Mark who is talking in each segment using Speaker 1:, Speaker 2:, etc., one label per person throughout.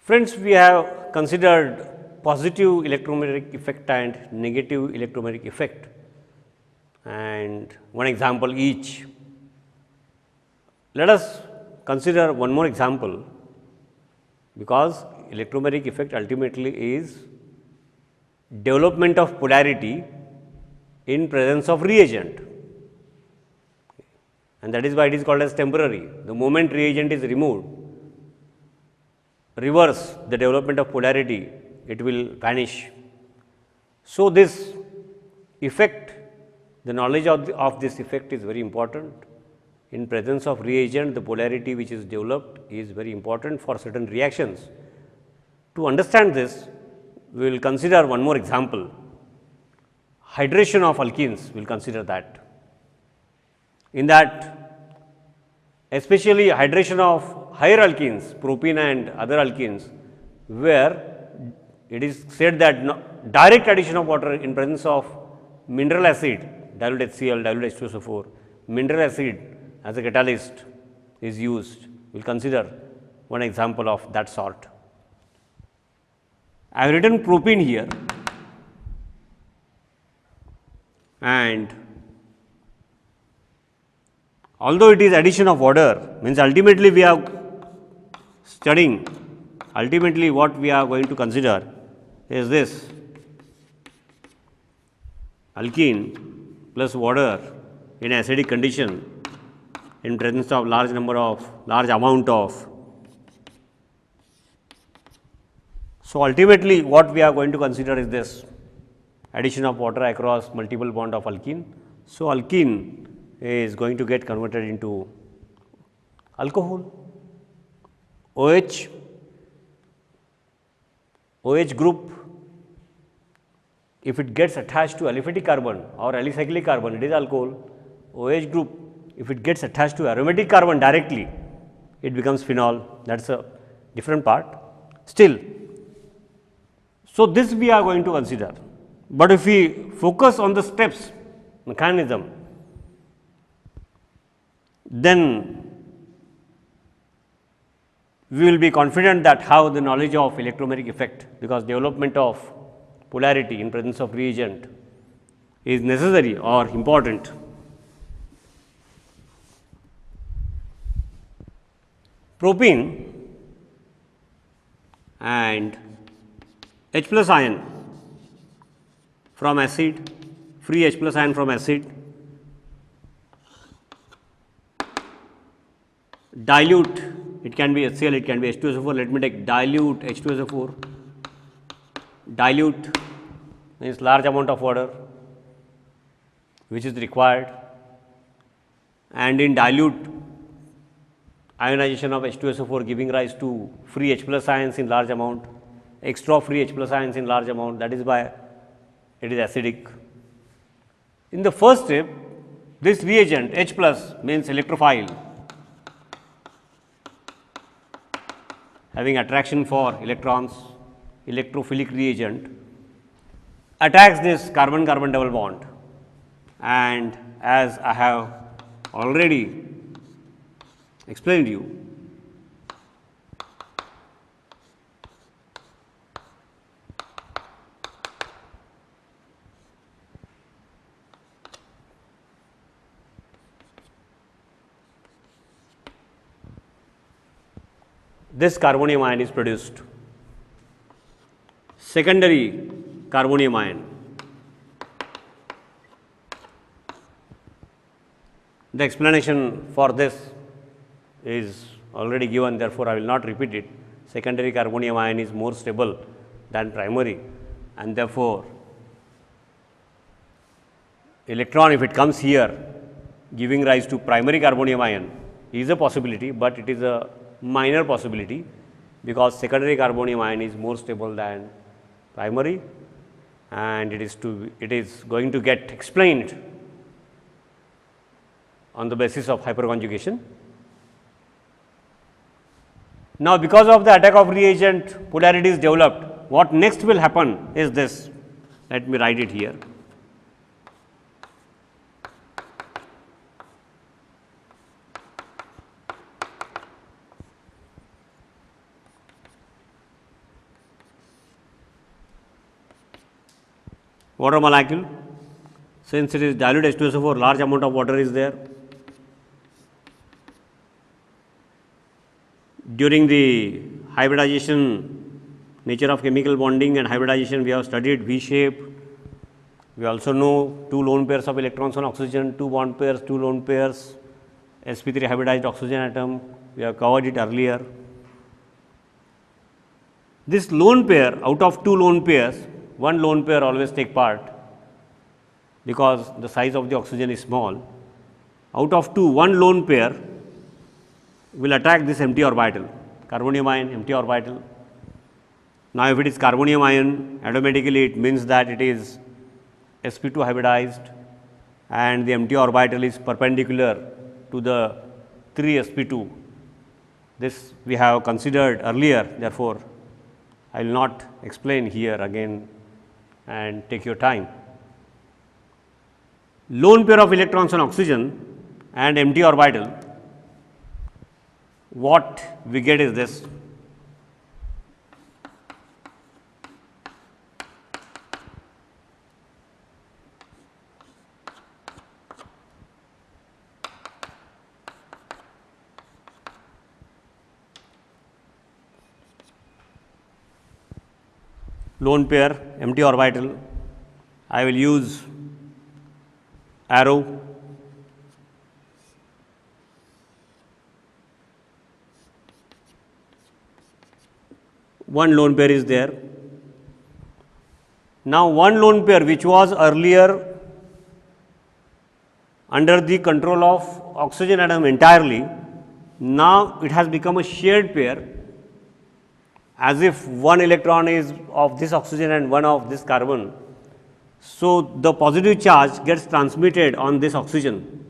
Speaker 1: Friends, we have considered positive electromagnetic effect and negative electromagnetic effect, and one example each. Let us consider one more example, because electromagnetic effect ultimately is development of polarity in presence of reagent, and that is why it is called as temporary. The moment reagent is removed, reverse the development of polarity, it will vanish. So, this effect, the knowledge of this effect is very important. In presence of reagent, the polarity which is developed is very important for certain reactions. To understand this, we will consider one more example. Hydration of alkenes, we will consider that. In that, especially hydration of higher alkenes, propene and other alkenes, where it is said that direct addition of water in presence of mineral acid, dilute HCl, dilute H2SO4, mineral acid as a catalyst is used. We will consider one example of that sort. I have written propene here, and although it is addition of water, means ultimately we are studying, ultimately what we are going to consider is this: alkene plus water in acidic condition in presence of large amount of. So, ultimately what we are going to consider is this: addition of water across multiple bond of alkene. So, alkene is going to get converted into alcohol. OH group, if it gets attached to aliphatic carbon or alicyclic carbon, it is alcohol. OH group, if it gets attached to aromatic carbon directly, it becomes phenol. That is a different part. Still, so this we are going to consider, but if we focus on the steps, mechanism, then we will be confident that how the knowledge of electromagnetic effect, because development of polarity in presence of reagent is necessary or important. Propene and H plus ion from acid, free H plus ion from acid, dilute, it can be HCl, it can be H2SO4. Let me take dilute H2SO4. Dilute means large amount of water which is required, and in dilute, ionization of H2SO4 giving rise to free H plus ions in large amount, extra free H plus ions in large amount, that is why it is acidic. In the first step, this reagent H plus means electrophile, having attraction for electrons, electrophilic reagent, attacks this carbon-carbon double bond, and as I have already explained to you, this carbonium ion is produced. Secondary carbonium ion. The explanation for this is already given, therefore, I will not repeat it. Secondary carbonium ion is more stable than primary, and therefore, electron, if it comes here giving rise to primary carbonium ion, is a possibility, but it is a minor possibility, because secondary carbonium ion is more stable than primary, and it is going to get explained on the basis of hyperconjugation. Now, because of the attack of reagent, polarity is developed. What next will happen is this. Let me write it here. water molecule. Since it is dilute H2SO4, large amount of water is there. During the hybridization, nature of chemical bonding and hybridization, we have studied V shape. We also know 2 lone pairs of electrons on oxygen, 2 bond pairs, 2 lone pairs, sp3 hybridized oxygen atom. We have covered it earlier. This lone pair, out of 2 lone pairs, 1 lone pair always take part, because the size of the oxygen is small. Out of 2, 1 lone pair will attack this empty orbital, carbonium ion, empty orbital. Now, if it is carbonium ion, automatically it means that it is sp2 hybridized and the empty orbital is perpendicular to the 3 sp2. This we have considered earlier, therefore, I will not explain here again and take your time. Lone pair of electrons on oxygen and empty orbital, what we get is this. Lone pair, empty orbital, I will use arrow. One lone pair is there. Now, one lone pair which was earlier under the control of oxygen atom entirely, now it has become a shared pair, as if 1 electron is of this oxygen and 1 of this carbon. So, the positive charge gets transmitted on this oxygen.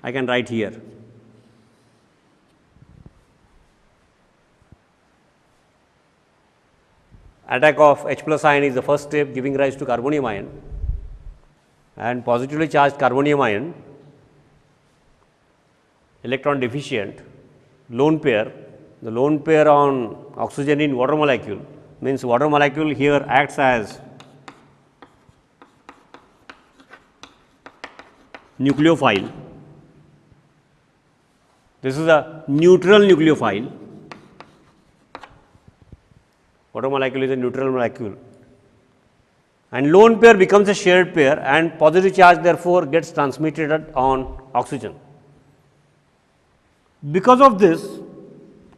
Speaker 1: I can write here. Attack of H plus ion is the first step, giving rise to carbonium ion, and positively charged carbonium ion, electron deficient, lone pair. The lone pair on oxygen in water molecule means water molecule here acts as nucleophile. This is a neutral nucleophile. Water molecule is a neutral molecule, and lone pair becomes a shared pair, and positive charge therefore gets transmitted on oxygen. Because of this,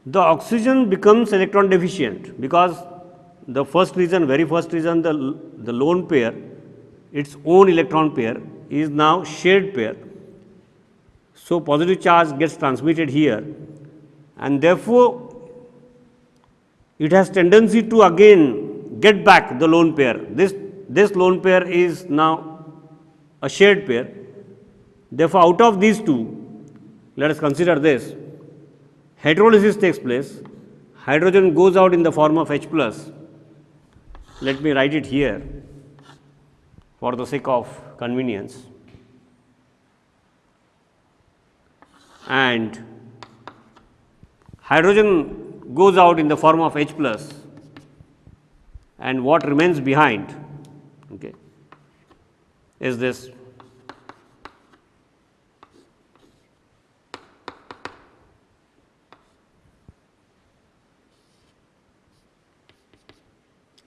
Speaker 1: the oxygen becomes electron deficient, because the first reason, very first reason, the lone pair, its own electron pair is now shared pair. So, positive charge gets transmitted here, and therefore, it has tendency to again get back the lone pair. This lone pair is now a shared pair. Therefore, out of these two, let us consider this. Hydrolysis takes place, hydrogen goes out in the form of H plus. Let me write it here for the sake of convenience. And hydrogen goes out in the form of H plus, and what remains behind, okay, is this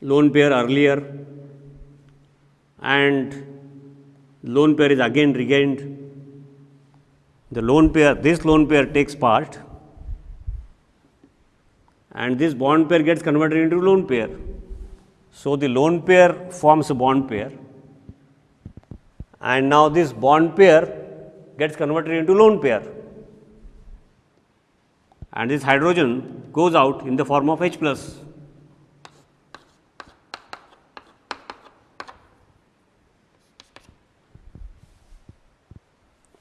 Speaker 1: lone pair earlier, and lone pair is again regained. The lone pair, this lone pair takes part, and this bond pair gets converted into lone pair. So, the lone pair forms a bond pair, and now this bond pair gets converted into lone pair, and this hydrogen goes out in the form of H plus.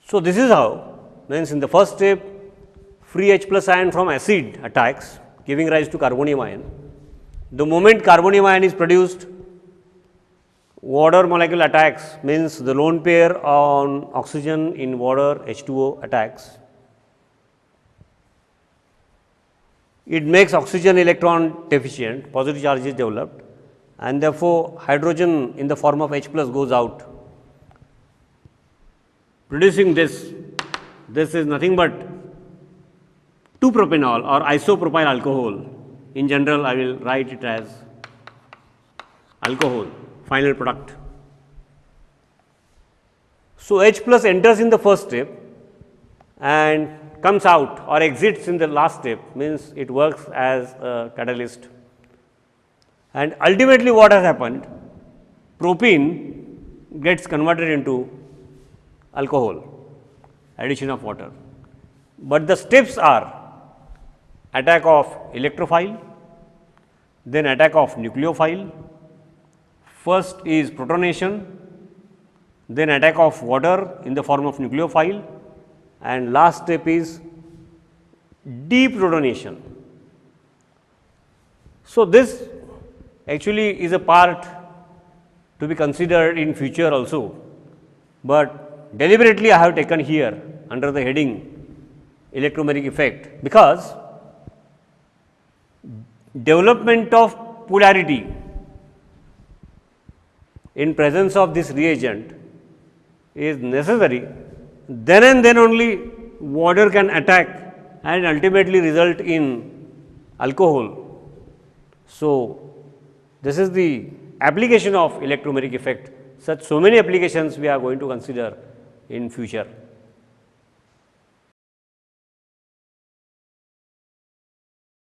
Speaker 1: So, this is how, means in the first step, free H plus ion from acid attacks, giving rise to carbonium ion. The moment carbonium ion is produced, water molecule attacks, means the lone pair on oxygen in water H2O attacks. It makes oxygen electron deficient, positive charge is developed, and therefore, hydrogen in the form of H plus goes out, producing this. This is nothing but 2-propanol or isopropyl alcohol. In general, I will write it as alcohol, final product. So, H plus enters in the first step and comes out or exits in the last step, means it works as a catalyst. And ultimately what has happened, propene gets converted into alcohol, addition of water. But the steps are attack of electrophile, then attack of nucleophile. First is protonation, then attack of water in the form of nucleophile, and last step is deprotonation. So, this actually is a part to be considered in future also, but deliberately I have taken here under the heading electromagnetic effect, because development of polarity in presence of this reagent is necessary, then and then only water can attack and ultimately result in alcohol. So, this is the application of electromagnetic effect. So many applications we are going to consider in future.